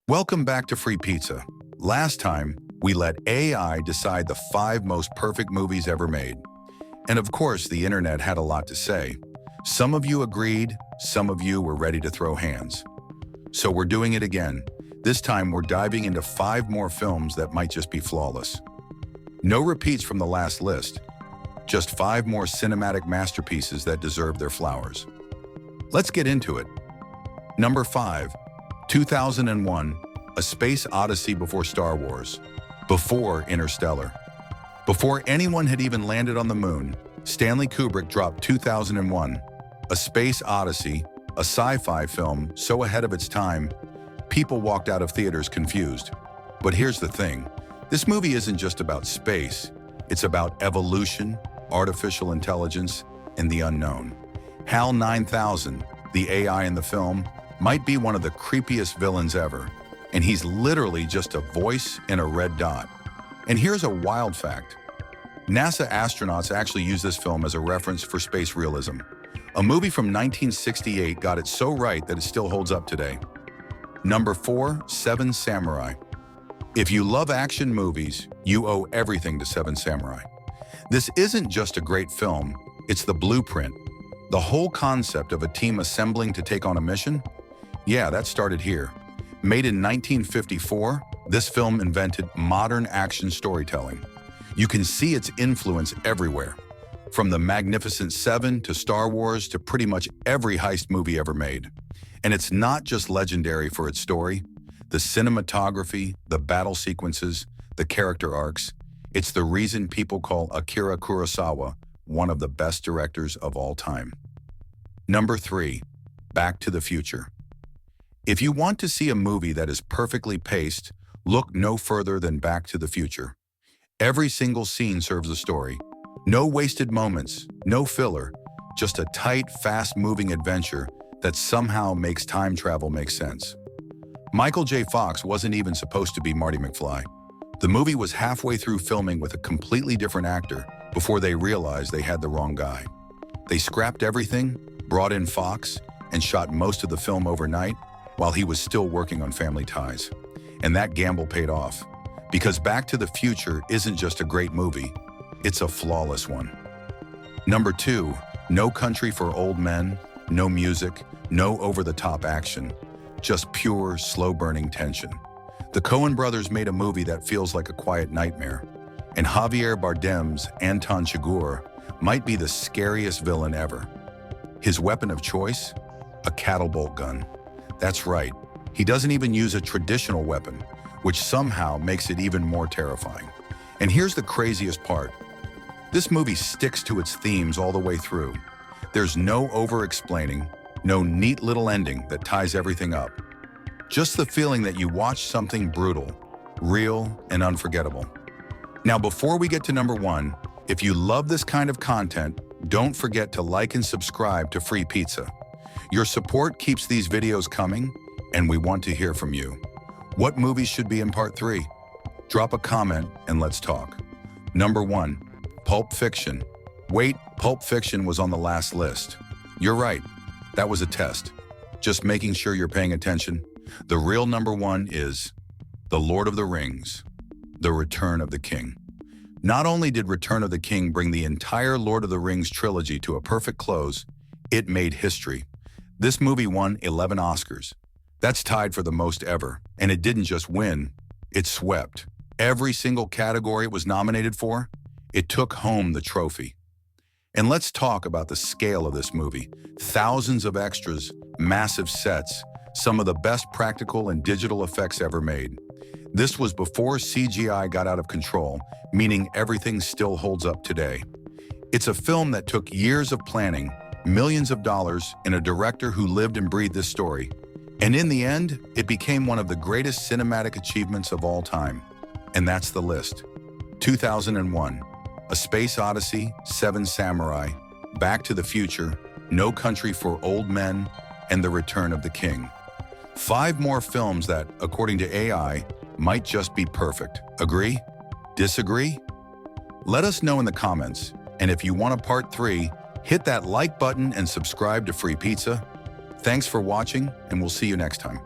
Welcome back to Free Pizza. Last time, we let AI decide the 5 most perfect movies ever made. And of course, the internet had a lot to say. Some of you agreed, some of you were ready to throw hands. So we're doing it again. This time, we're diving into 5 more films that might just be flawless. No repeats from the last list, just 5 more cinematic masterpieces that deserve their flowers. Let's get into it. Number 5, 2001, A Space Odyssey before Star Wars, before Interstellar. Before anyone had even landed on the moon, Stanley Kubrick dropped 2001, A Space Odyssey, a sci-fi film so ahead of its time, people walked out of theaters confused. But here's the thing, this movie isn't just about space, it's about evolution, artificial intelligence, and the unknown. HAL 9000, the AI in the film, might be one of the creepiest villains ever, and he's literally just a voice and a red dot. And here's a wild fact. NASA astronauts actually used this film as a reference for space realism. A movie from 1968 got it so right that it still holds up today. Number 4, Seven Samurai. If you love action movies, you owe everything to Seven Samurai. This isn't just a great film, it's the blueprint. The whole concept of a team assembling to take on a mission? Yeah, that started here. Made in 1954, this film invented modern action storytelling. You can see its influence everywhere, from the Magnificent Seven to Star Wars to pretty much every heist movie ever made. And it's not just legendary for its story, the cinematography, the battle sequences, the character arcs. It's the reason people call Akira Kurosawa one of the best directors of all time. Number 3, Back to the Future. If you want to see a movie that is perfectly paced, look no further than Back to the Future. Every single scene serves a story. No wasted moments, no filler, just a tight, fast-moving adventure that somehow makes time travel make sense. Michael J. Fox wasn't even supposed to be Marty McFly. The movie was halfway through filming with a completely different actor before they realized they had the wrong guy. They scrapped everything, brought in Fox, and shot most of the film overnight while he was still working on Family Ties. And that gamble paid off, because Back to the Future isn't just a great movie, it's a flawless one. Number 2, No Country for Old Men, no music, no over-the-top action, just pure, slow-burning tension. The Coen brothers made a movie that feels like a quiet nightmare, and Javier Bardem's Anton Chigurh might be the scariest villain ever. His weapon of choice? A cattle bolt gun. That's right, he doesn't even use a traditional weapon, which somehow makes it even more terrifying. And here's the craziest part. This movie sticks to its themes all the way through. There's no over-explaining, no neat little ending that ties everything up. Just the feeling that you watched something brutal, real, and unforgettable. Now, before we get to number 1, if you love this kind of content, don't forget to like and subscribe to Free Pizza. Your support keeps these videos coming, and we want to hear from you. What movies should be in part 3? Drop a comment and let's talk. Number 1, Pulp Fiction. Wait, Pulp Fiction was on the last list. You're right, that was a test. Just making sure you're paying attention. The real number 1 is The Lord of the Rings, The Return of the King. Not only did Return of the King bring the entire Lord of the Rings trilogy to a perfect close, it made history. This movie won 11 Oscars. That's tied for the most ever. And it didn't just win, it swept. Every single category it was nominated for, it took home the trophy. And let's talk about the scale of this movie. Thousands of extras, massive sets, some of the best practical and digital effects ever made. This was before CGI got out of control, meaning everything still holds up today. It's a film that took years of planning, millions of dollars, and a director who lived and breathed this story. And in the end, it became one of the greatest cinematic achievements of all time. And that's the list. 2001, A Space Odyssey, Seven Samurai, Back to the Future, No Country for Old Men, and The Return of the King. 5 more films that, according to AI, might just be perfect. Agree? Disagree? Let us know in the comments. And if you want a part 3, hit that like button and subscribe to Free Pizza. Thanks for watching, and we'll see you next time.